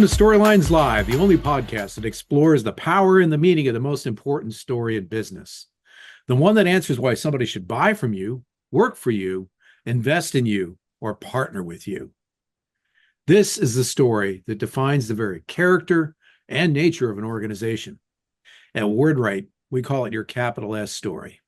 Welcome to Storylines Live, the only podcast that explores the power and the meaning of the most important story in business. The one that answers why somebody should buy from you, work for you, invest in you, or partner with you. This is the story that defines the very character and nature of an organization. At WordWrite, we call it your capital S story.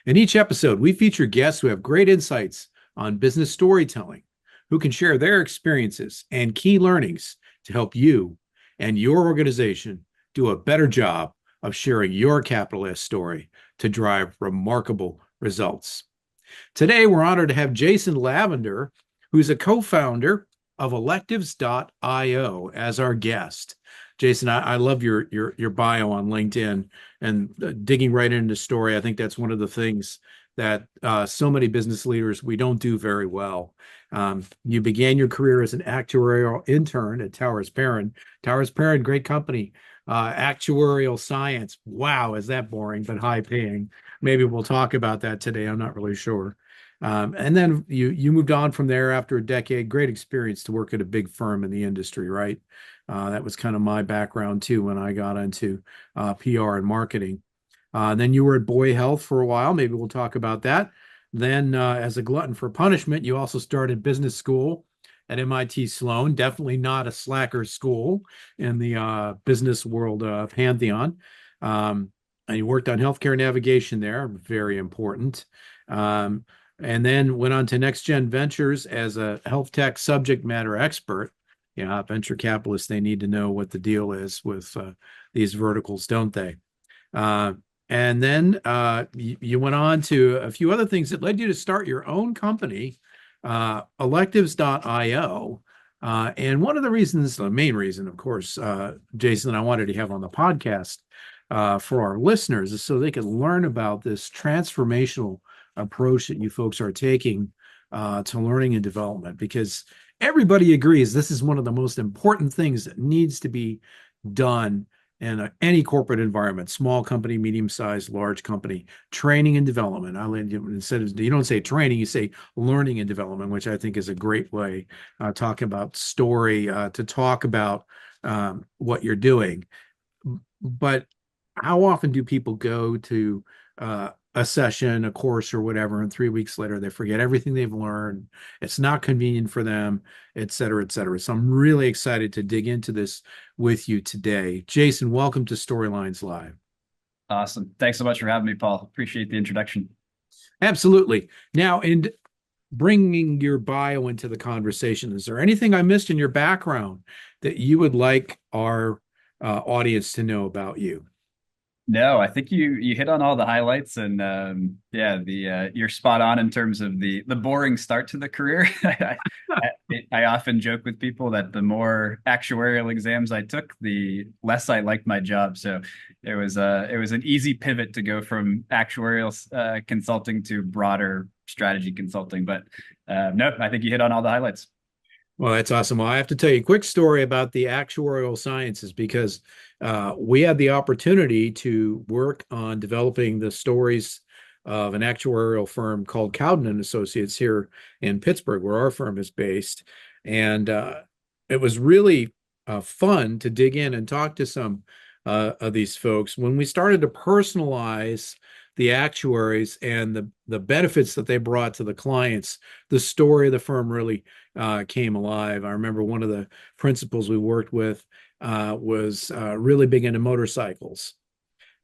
In each episode, we feature guests who have great insights on business storytelling, who can share their experiences and key learnings to help you and your organization do a better job of sharing your capital S story to drive remarkable results. Today, we're honored to have Jason Lavender, who's a co-founder of Electives.io, as our guest. Jason, I love your bio on LinkedIn and digging right into the story. I think that's one of the things that so many business leaders, we don't do very well. You began your career as an actuarial intern at Towers Perrin. Towers Perrin, great company. Actuarial science. Wow, is that boring, but high paying. Maybe we'll talk about that today. I'm not really sure. And then you moved on from there after a decade. Great experience to work at a big firm in the industry, right? That was kind of my background too when I got into PR and marketing. Then you were at Boy Health for a while. Maybe we'll talk about that. Then, as a glutton for punishment, you also started business school at MIT Sloan. Definitely not a slacker school in the business world pantheon. And you worked on healthcare navigation there, very important. And then went on to Next Gen Ventures as a health tech subject matter expert. Yeah, venture capitalists, they need to know what the deal is with these verticals, don't they? And then you went on to a few other things that led you to start your own company, Electives.io. And one of the reasons, the main reason, of course, Jason, I wanted to have on the podcast for our listeners is so they could learn about this transformational approach that you folks are taking to learning and development, because everybody agrees this is one of the most important things that needs to be done in any corporate environment, small company, medium-sized, large company, training and development. Instead of, you don't say training, you say learning and development, which I think is a great way talking about story to talk about what you're doing. But how often do people go to a session, a course or whatever, and 3 weeks later they forget everything they've learned? It's not convenient for them, et cetera, et cetera. So I'm really excited to dig into this with you today. Jason, welcome to Storylines Live. Awesome. Thanks so much for having me, Paul. Appreciate the introduction. Absolutely. Now, in bringing your bio into the conversation, is there anything I missed in your background that you would like our audience to know about you? No, I think you hit on all the highlights, and you're spot on in terms of the boring start to the career. I often joke with people that the more actuarial exams I took, the less I liked my job. So it was an easy pivot to go from actuarial consulting to broader strategy consulting. But no, I think you hit on all the highlights. Well, that's awesome. Well, I have to tell you a quick story about the actuarial sciences, because we had the opportunity to work on developing the stories of an actuarial firm called Cowden and Associates here in Pittsburgh, where our firm is based. And it was really fun to dig in and talk to some of these folks. When we started to personalize the actuaries and the benefits that they brought to the clients, the story of the firm really came alive. I remember one of the principals we worked with was really big into motorcycles.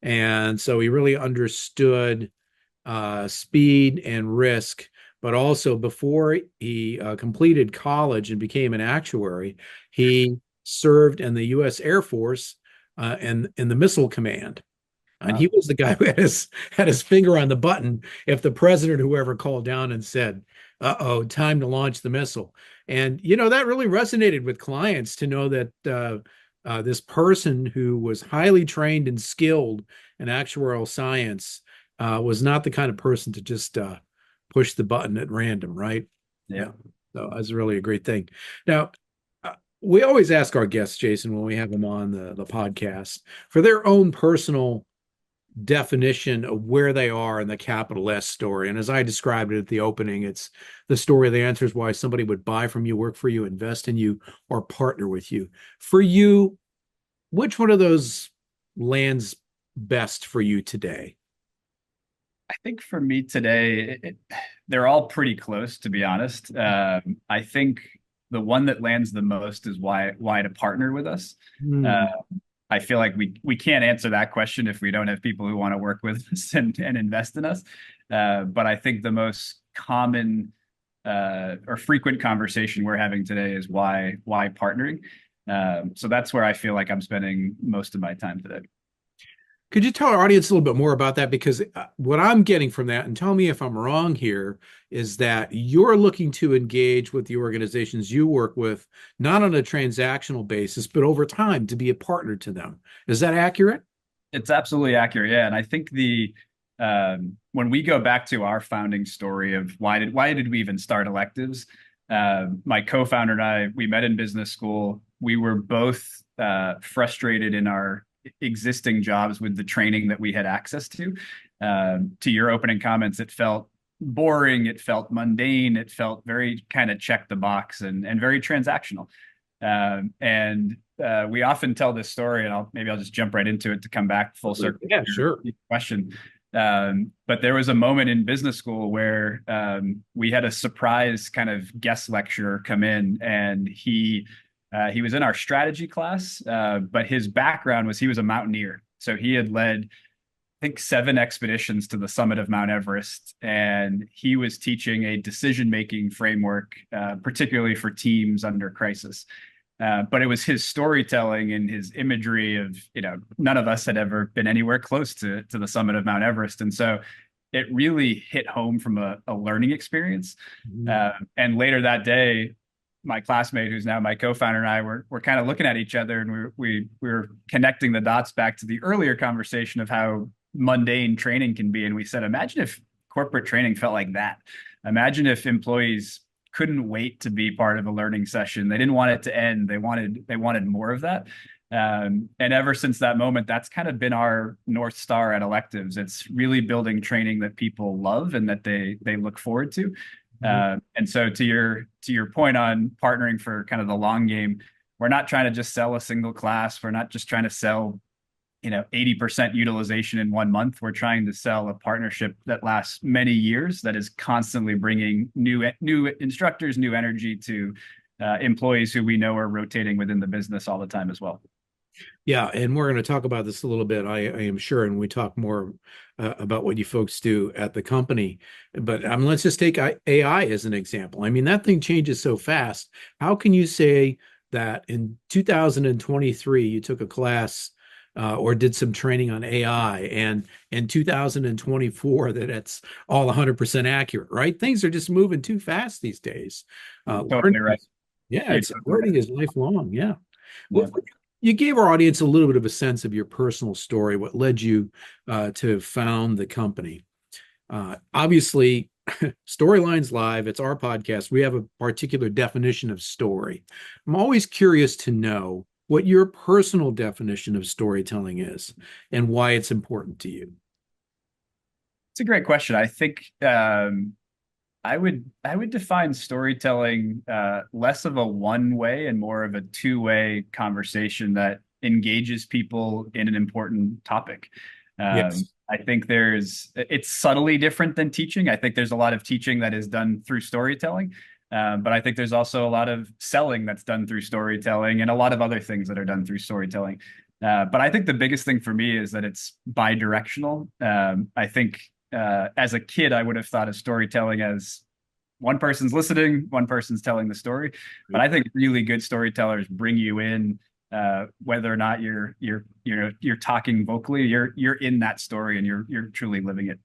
And so he really understood speed and risk, but also before he completed college and became an actuary, he served in the U.S. Air Force and in the Missile Command. And he was the guy who had his finger on the button if the president, whoever, called down and said, "Uh-oh, time to launch the missile." And, that really resonated with clients to know that this person who was highly trained and skilled in actuarial science was not the kind of person to just push the button at random, right? Yeah. So that's really a great thing. Now, we always ask our guests, Jason, when we have them on the podcast, for their own personal definition of where they are in the capital S story. And as I described it at the opening, it's the story that answers why somebody would buy from you, work for you, invest in you, or partner with you. For you, which one of those lands best for you today? I think for me today, they're all pretty close, to be honest. I think the one that lands the most is why to partner with us. Uh, Hmm. I feel like we can't answer that question if we don't have people who want to work with us and invest in us. But I think the most common or frequent conversation we're having today is why partnering. So that's where I feel like I'm spending most of my time today. Could you tell our audience a little bit more about that? Because what I'm getting from that, and tell me if I'm wrong here, is that you're looking to engage with the organizations you work with, not on a transactional basis, but over time to be a partner to them. Is that accurate? It's absolutely accurate, yeah. And I think the when we go back to our founding story of why did we even start Electives, my co-founder and I, we met in business school. We were both frustrated in our existing jobs with the training that we had access to. To your opening comments, it felt boring, it felt mundane, it felt very kind of check the box and very transactional. And we often tell this story, and maybe I'll just jump right into it to come back full circle Yeah, to sure. your question. But there was a moment in business school where we had a surprise kind of guest lecturer come in, and he was in our strategy class, but his background was he was a mountaineer, so he had led I think 7 expeditions to the summit of Mount Everest, and he was teaching a decision-making framework, particularly for teams under crisis. But it was his storytelling and his imagery of, none of us had ever been anywhere close to the summit of Mount Everest. And so it really hit home from a learning experience. Mhm. And later that day, my classmate, who's now my co-founder, and I were kind of looking at each other, and we were connecting the dots back to the earlier conversation of how mundane training can be. And we said, imagine if corporate training felt like that. Imagine if employees couldn't wait to be part of a learning session. They didn't want it to end. They wanted more of that. And ever since that moment, that's kind of been our North Star at Electives. It's really building training that people love and that they look forward to. And so to your point on partnering for kind of the long game, we're not trying to just sell a single class. We're not just trying to sell 80% utilization in 1 month. We're trying to sell a partnership that lasts many years, that is constantly bringing new instructors, new energy to employees who we know are rotating within the business all the time as well. Yeah, and we're going to talk about this a little bit, I am sure, and we talk more about what you folks do at the company. But let's just take AI as an example. I mean, that thing changes so fast. How can you say that in 2023 you took a class or did some training on AI, and in 2024 that it's all 100% accurate, right? Things are just moving too fast these days. Totally Learning right. yeah, You're it's totally learning right. is lifelong. Yeah. Yeah. Well, you gave our audience a little bit of a sense of your personal story, what led you to found the company. Obviously, Storylines Live, it's our podcast. We have a particular definition of story. I'm always curious to know what your personal definition of storytelling is and why it's important to you. It's a great question. I think I would define storytelling less of a one way and more of a two-way conversation that engages people in an important topic. Yes. I think it's subtly different than teaching. I think there's a lot of teaching that is done through storytelling, but I think there's also a lot of selling that's done through storytelling and a lot of other things that are done through storytelling. But I think the biggest thing for me is that it's bi-directional. I think as a kid, I would have thought of storytelling as one person's listening, one person's telling the story. But I think really good storytellers bring you in, whether or not you're talking vocally, you're in that story and you're truly living it.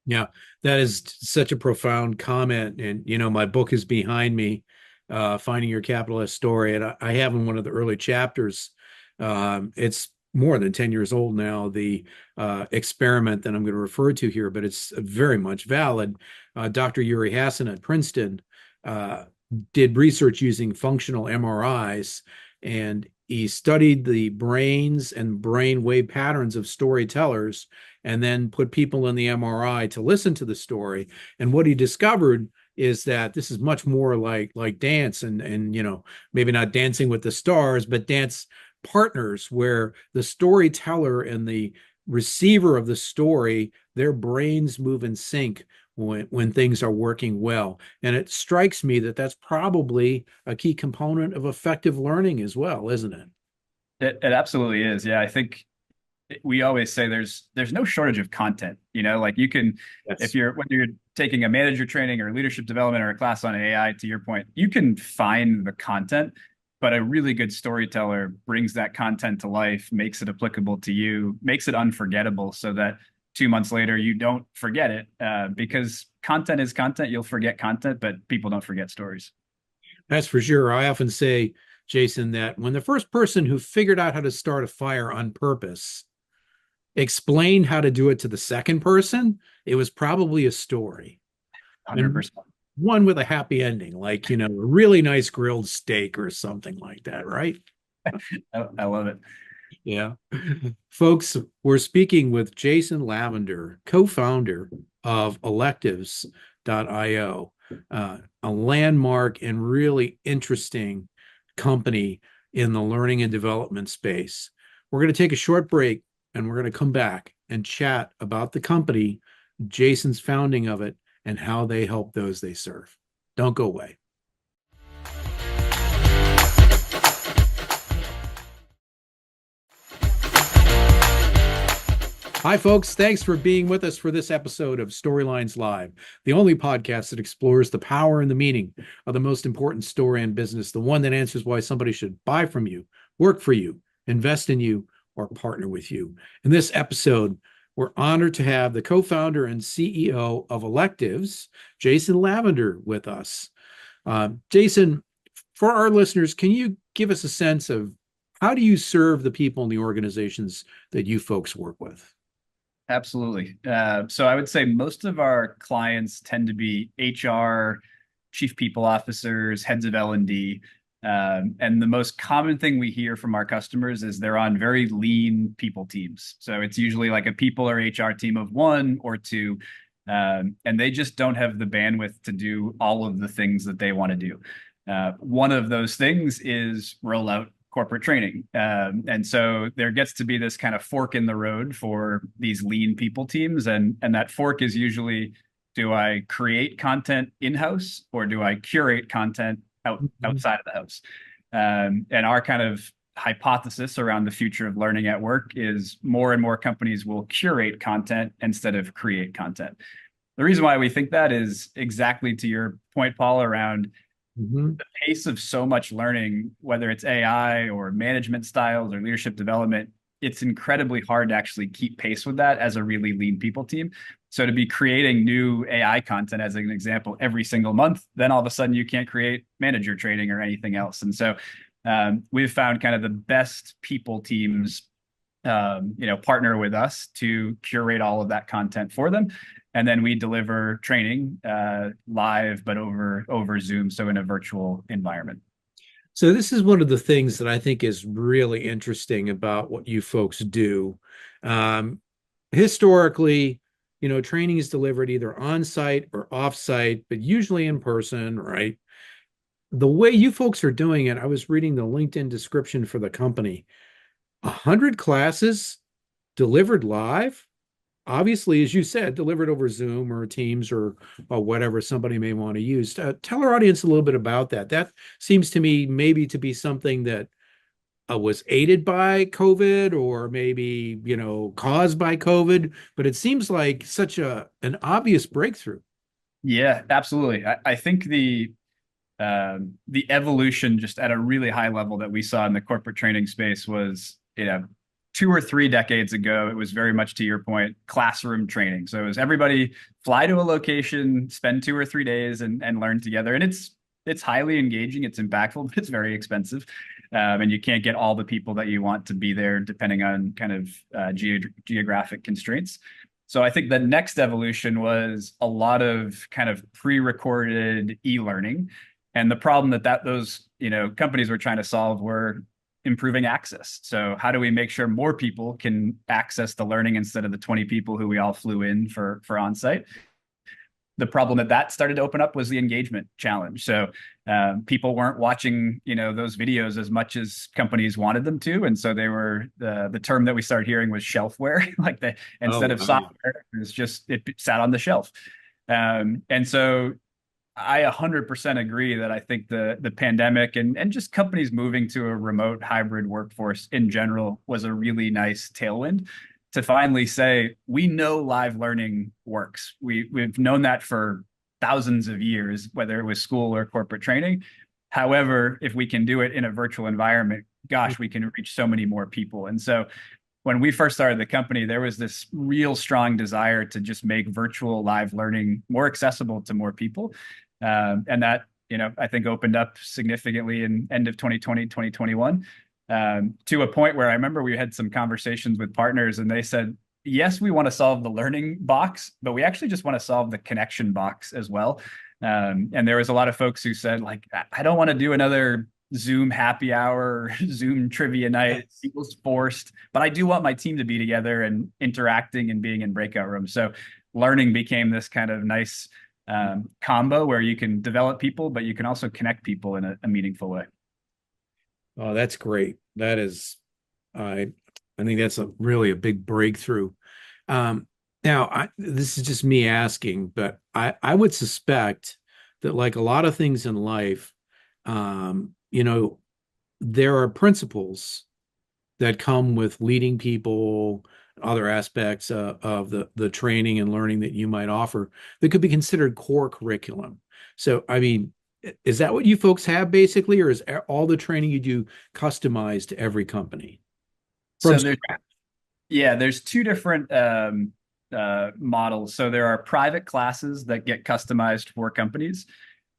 Yeah, that is such a profound comment. And, my book is behind me, Finding Your Capitalist Story. And I have in one of the early chapters, it's more than 10 years old now, the experiment that I'm going to refer to here, but it's very much valid. Dr. Yuri Hassan at Princeton uh, did research using functional MRIs, and he studied the brains and brain wave patterns of storytellers and then put people in the MRI to listen to the story. And what he discovered is that this is much more like dance and maybe not Dancing with the Stars, but dance partners where the storyteller and the receiver of the story, their brains move in sync when things are working well. And it strikes me that that's probably a key component of effective learning as well, isn't it? It absolutely is. Yeah, I think we always say there's no shortage of content. Like you can, if Yes. you're whether you're taking a manager training or leadership development or a class on AI, to your point, you can find the content, but a really good storyteller brings that content to life, makes it applicable to you, makes it unforgettable, so that 2 months later you don't forget it. Because content is content. You'll forget content, but people don't forget stories. That's for sure. I often say, Jason, that when the first person who figured out how to start a fire on purpose explained how to do it to the second person, it was probably a story. And 100%. one with a happy ending, like, a really nice grilled steak or something like that, right? I love it. Yeah. Folks, we're speaking with Jason Lavender, co-founder of Electives.io, a landmark and really interesting company in the learning and development space. We're going to take a short break and we're going to come back and chat about the company, Jason's founding of it, and how they help those they serve. Don't go away. Hi, folks. Thanks for being with us for this episode of Storylines Live, the only podcast that explores the power and the meaning of the most important story in business, the one that answers why somebody should buy from you, work for you, invest in you, or partner with you. In this episode, we're honored to have the co founder and CEO of Electives, Jason Lavender, with us. Jason, for our listeners, can you give us a sense of how do you serve the people in the organizations that you folks work with? Absolutely. So I would say most of our clients tend to be HR, chief people officers, heads of L&D. And the most common thing we hear from our customers is they're on very lean people teams. So it's usually like a people or HR team of one or two. And they just don't have the bandwidth to do all of the things that they want to do. One of those things is roll out corporate training. And so there gets to be this kind of fork in the road for these lean people teams. And that fork is usually, do I create content in-house or do I curate content outside of the house? And our kind of hypothesis around the future of learning at work is more and more companies will curate content instead of create content. The reason why we think that is exactly to your point, Paul, around Mm-hmm. the pace of so much learning, whether it's AI or management styles or leadership development. It's incredibly hard to actually keep pace with that as a really lean people team. So to be creating new AI content, as an example, every single month, then all of a sudden you can't create manager training or anything else. And so we've found kind of the best people teams partner with us to curate all of that content for them. And then we deliver training live, but over Zoom, so in a virtual environment. So this is one of the things that I think is really interesting about what you folks do. Um, Historically, training is delivered either on site or off site, but usually in person, right? The way you folks are doing it, I was reading the LinkedIn description for the company. 100 classes delivered live, obviously, as you said, delivered over Zoom or Teams or whatever somebody may want to use. Tell our audience a little bit about that. That seems to me maybe to be something that was aided by COVID or maybe, caused by COVID, but it seems like such an obvious breakthrough. Yeah, absolutely. I think the evolution just at a really high level that we saw in the corporate training space was, 2 or 3 decades ago, it was very much to your point, classroom training. So it was everybody fly to a location, spend 2 or 3 days and learn together. And it's highly engaging, it's impactful, but it's very expensive. And you can't get all the people that you want to be there depending on kind of geographic constraints. So I think the next evolution was a lot of kind of pre-recorded e-learning. And the problem that those companies were trying to solve were improving access. So how do we make sure more people can access the learning instead of the 20 people who we all flew in for on-site? The problem that started to open up was the engagement challenge. So people weren't watching, those videos as much as companies wanted them to, and so they were the term that we started hearing was shelfware. Like Oh, instead of wow. software, it sat on the shelf. And so I 100% agree that I think the pandemic and just companies moving to a remote hybrid workforce in general was a really nice tailwind to finally say, we know live learning works. We've known that for thousands of years, whether it was school or corporate training. However, if we can do it in a virtual environment, gosh, we can reach so many more people. And so when we first started the company, there was this real strong desire to just make virtual live learning more accessible to more people. And that, I think opened up significantly in end of 2020, 2021, to a point where I remember we had some conversations with partners and they said, yes, we want to solve the learning box, but we actually just want to solve the connection box as well. And there was a lot of folks who said, like, I don't want to do another Zoom happy hour, Zoom trivia night. It was forced, but I do want my team to be together and interacting and being in breakout rooms. So learning became this kind of nice combo where you can develop people, but you can also connect people in a meaningful way. Oh, that's great. That is, I think that's really a big breakthrough. Now, this is just me asking, but I would suspect that, like a lot of things in life, there are principles that come with leading people, other aspects of the training and learning that you might offer that could be considered core curriculum. So, I mean, is that what you folks have basically, or is all the training you do customized to every company from So scratch? there's two different models. So there are private classes that get customized for companies.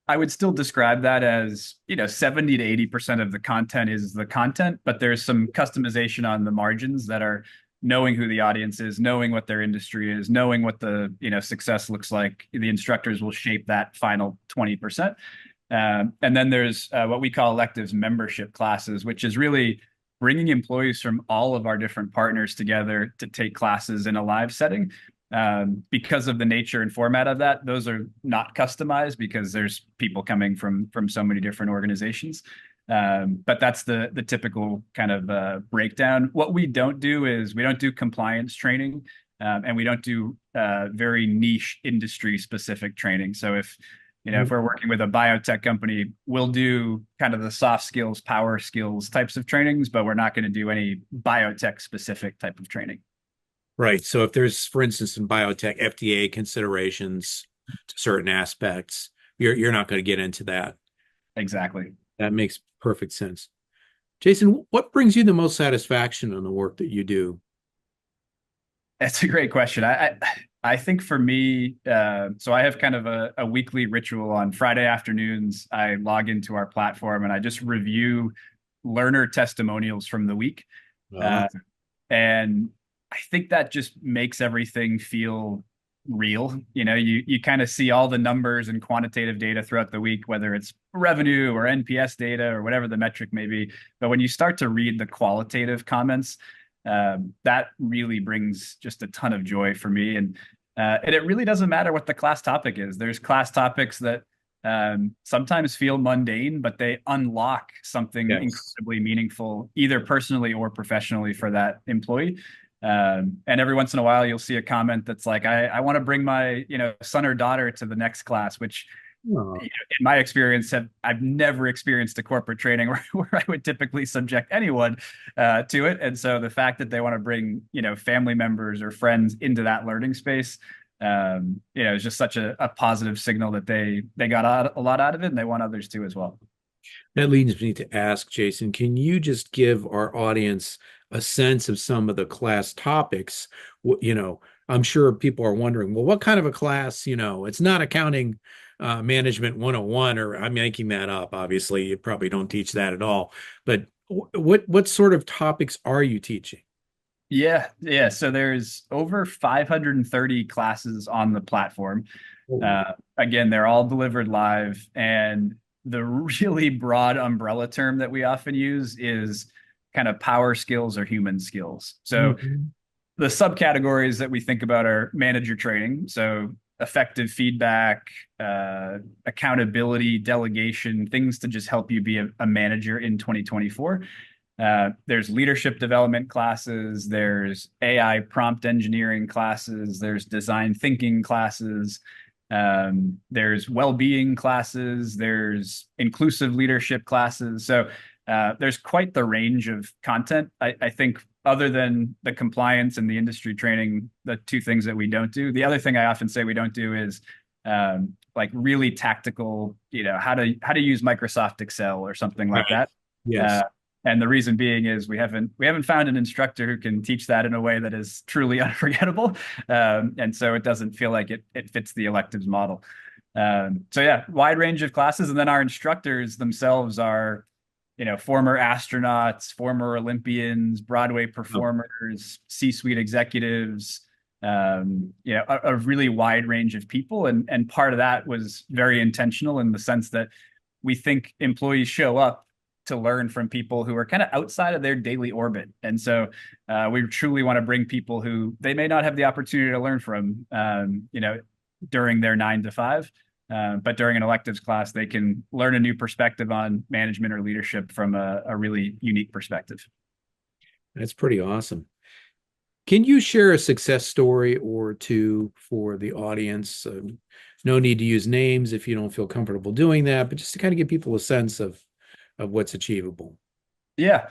I would still describe that as, 70 to 80% of the content is the content, but there's some customization on the margins that are knowing who the audience is, knowing what their industry is, knowing what the, success looks like. The instructors will shape that final 20%. And then there's what we call electives membership classes, which is really bringing employees from all of our different partners together to take classes in a live setting. Because of the nature and format of that, those are not customized because there's people coming from so many different organizations. But that's the typical kind of breakdown. What we don't do is we don't do compliance training, and we don't do very niche industry specific training. So if we're working with a biotech company, we'll do kind of the soft skills, power skills types of trainings, but we're not going to do any biotech specific type of training. Right. So if there's, for instance, in biotech, FDA considerations to certain aspects, you're not going to get into that. Exactly. That makes perfect sense. Jason, what brings you the most satisfaction in the work that you do? That's a great question. I think for me, so I have kind of a weekly ritual on Friday afternoons. I log into our platform and I just review learner testimonials from the week. Uh, And I think that just makes everything feel real. You kind of see all the numbers and quantitative data throughout the week, whether it's revenue or NPS data or whatever the metric may be. But when you start to read the qualitative comments, that really brings just a ton of joy for me. And it really doesn't matter what the class topic is. There's class topics that sometimes feel mundane, but they unlock something yes. incredibly meaningful, either personally or professionally for that employee. And every once in a while, you'll see a comment that's like, I want to bring my, son or daughter to the next class, which Oh, in my experience, I've never experienced a corporate training where I would typically subject anyone to it. And so the fact that they want to bring, family members or friends into that learning space, is just such a positive signal that they got a lot out of it and they want others to as well. that leads me to ask, Jason, can you just give our audience a sense of some of the class topics? I'm sure people are wondering, well, what kind of a class? It's not accounting management 101, or I'm making that up. Obviously, you probably don't teach that at all. But what sort of topics are you teaching? Yeah, yeah. So there's over 530 classes on the platform. Oh, Again, they're all delivered live, and the really broad umbrella term that we often use is kind of power skills or human skills. So Mhm. the subcategories that we think about are manager training, so effective feedback, accountability, delegation, things to just help you be a manager in 2024. There's leadership development classes, there's AI prompt engineering classes, there's design thinking classes, there's well-being classes, there's inclusive leadership classes. So there's quite the range of content. I think other than the compliance and the industry training, the two things that we don't do. The other thing I often say we don't do is like really tactical, how to use Microsoft Excel or something like Right. that. Uh, Yes. and the reason being is we haven't found an instructor who can teach that in a way that is truly unforgettable, and so it doesn't feel like it fits the electives model. So yeah, wide range of classes, and then our instructors themselves are, former astronauts, former Olympians, Broadway Oh, performers, C-suite executives, a really wide range of people, and part of that was very intentional in the sense that we think employees show up to learn from people who are kind of outside of their daily orbit. And so we truly want to bring people who they may not have the opportunity to learn from, during their 9 to 5. But during an electives class, they can learn a new perspective on management or leadership from a really unique perspective. that's pretty awesome. Can you share a success story or two for the audience? No need to use names if you don't feel comfortable doing that, but just to kind of give people a sense of what's achievable. Yeah.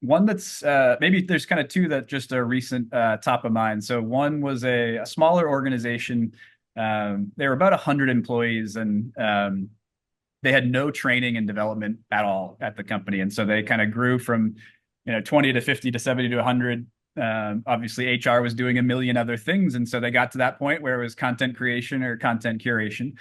One that's maybe there's kind of two that just are recent top of mind. So one was a smaller organization. They were about 100 employees, and they had no training and development at all at the company. And so they kind of grew from 20 to 50 to 70 to 100. Obviously, HR was doing a million other things. And so they got to that point where it was content creation or content curation.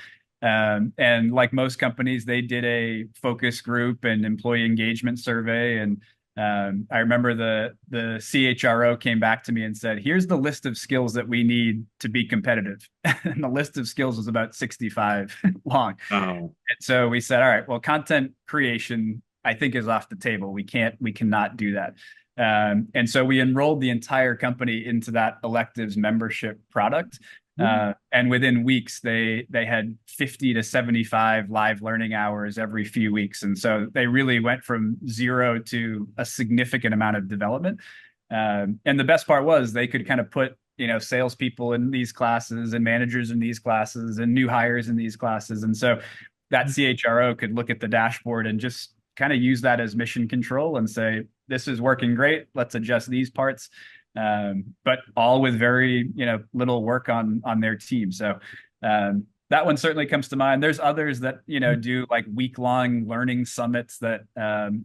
And like most companies, they did a focus group and employee engagement survey. And I remember the CHRO came back to me and said, "Here's the list of skills that we need to be competitive." And the list of skills was about 65 long. Oh, And so we said, all right, well, content creation, I think, is off the table. We cannot do that. And so we enrolled the entire company into that electives membership product. And within weeks, they had 50 to 75 live learning hours every few weeks. And so they really went from zero to a significant amount of development. And the best part was they could kind of put, salespeople in these classes and managers in these classes and new hires in these classes. And so that CHRO could look at the dashboard and just kind of use that as mission control and say, this is working great. Let's adjust these parts. But all with very, little work on their team. So that one certainly comes to mind. There's others that, do like week-long learning summits that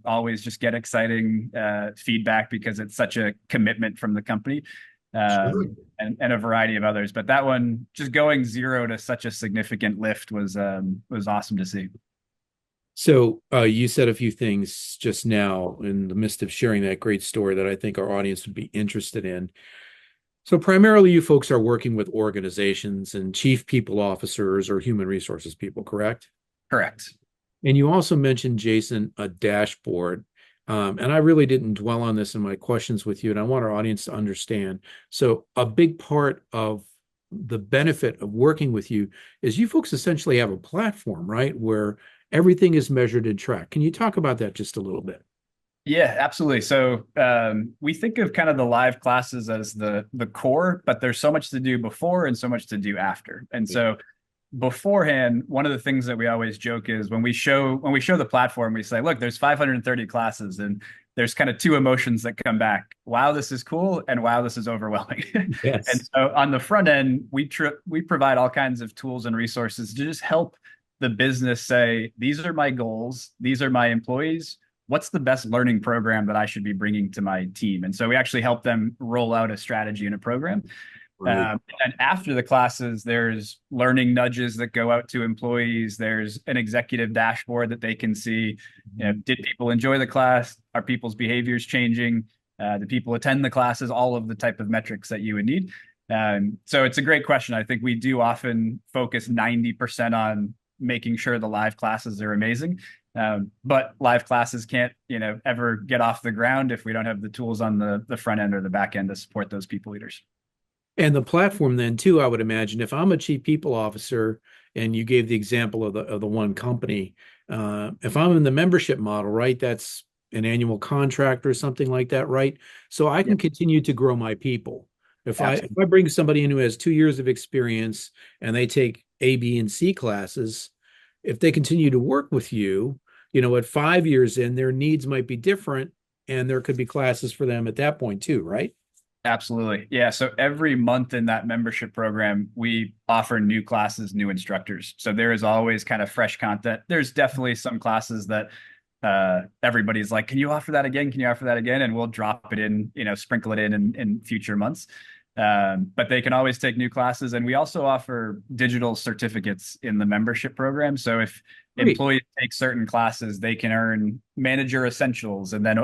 always just get exciting feedback because it's such a commitment from the company. sure. And a variety of others. But that one, just going zero to such a significant lift was awesome to see. So you said a few things just now in the midst of sharing that great story that I think our audience would be interested in. So primarily you folks are working with organizations and chief people officers or human resources people, correct? Correct. And you also mentioned, Jason, a dashboard. And I really didn't dwell on this in my questions with you, and I want our audience to understand. So a big part of the benefit of working with you is you folks essentially have a platform, right, where everything is measured and tracked. Can you talk about that just a little bit? Yeah, absolutely. So we think of kind of the live classes as the core, but there's so much to do before and so much to do after. And so beforehand, one of the things that we always joke is when we show the platform, we say, look, there's 530 classes, and there's kind of two emotions that come back. Wow, this is cool, and wow, this is overwhelming. And Yes. so on the front end, we provide all kinds of tools and resources to just help the business say, these are my goals, these are my employees. What's the best learning program that I should be bringing to my team? And so we actually help them roll out a strategy and a program. Right. And after the classes, there's learning nudges that go out to employees. There's an executive dashboard that they can see. Did people enjoy the class? Are people's behaviors changing? Do people attend the classes? All of the type of metrics that you would need. So it's a great question. I think we do often focus 90% on making sure the live classes are amazing. But live classes can't, ever get off the ground if we don't have the tools on the front end or the back end to support those people leaders. And the platform then too, I would imagine, if I'm a chief people officer, and you gave the example of the one company, if I'm in the membership model, right, that's an annual contract or something like that, right? So I Yeah, can continue to grow my people. If I absolutely. bring somebody in who has 2 years of experience and they take A, B, and C classes, if they continue to work with you, at 5 years in, their needs might be different, and there could be classes for them at that point too, right? Absolutely. Yeah. So every month in that membership program, we offer new classes, new instructors. So there is always kind of fresh content. There's definitely some classes that everybody's like, can you offer that again? Can you offer that again? And we'll drop it in, sprinkle it in future months. But they can always take new classes. And we also offer digital certificates in the membership program. So if Great. employees take certain classes, they can earn manager essentials. And then,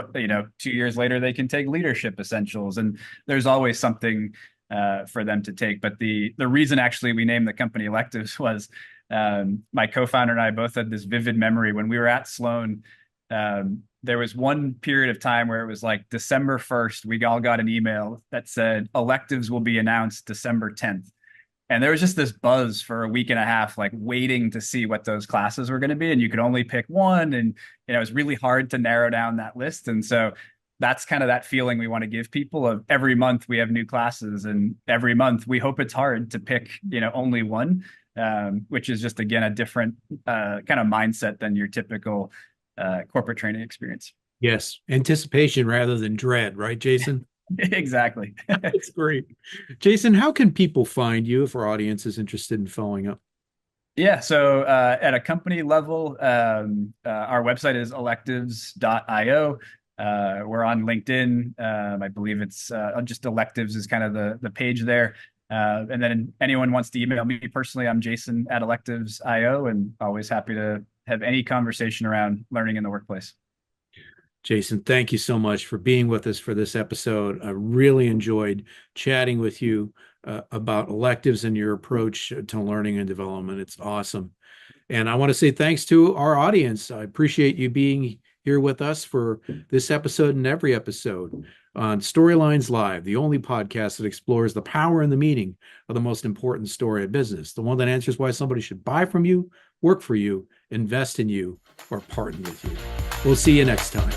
2 years later, they can take leadership essentials. And there's always something for them to take. But the reason actually we named the company Electives was my co-founder and I both had this vivid memory when we were at Sloan. There was one period of time where it was like December 1st, we all got an email that said electives will be announced December 10th. And there was just this buzz for a week and a half, like waiting to see what those classes were going to be. And you could only pick one. And, it was really hard to narrow down that list. And so that's kind of that feeling we want to give people of every month we have new classes. And every month we hope it's hard to pick, only one, which is just, again, a different kind of mindset than your typical corporate training experience. Yes, anticipation rather than dread, right, Jason? Exactly. That's great. Jason, how can people find you if our audience is interested in following up? Yeah, so at a company level, our website is electives.io. We're on LinkedIn. I believe it's just electives is kind of the page there. And then anyone wants to email me personally, I'm Jason at electives.io, and always happy to have any conversation around learning in the workplace. Jason, thank you so much for being with us for this episode. I really enjoyed chatting with you about electives and your approach to learning and development. It's awesome. And I want to say thanks to our audience. I appreciate you being here with us for this episode and every episode on Storylines Live, the only podcast that explores the power and the meaning of the most important story of business, the one that answers why somebody should buy from you, work for you, invest in you, or partner with you. We'll see you next time.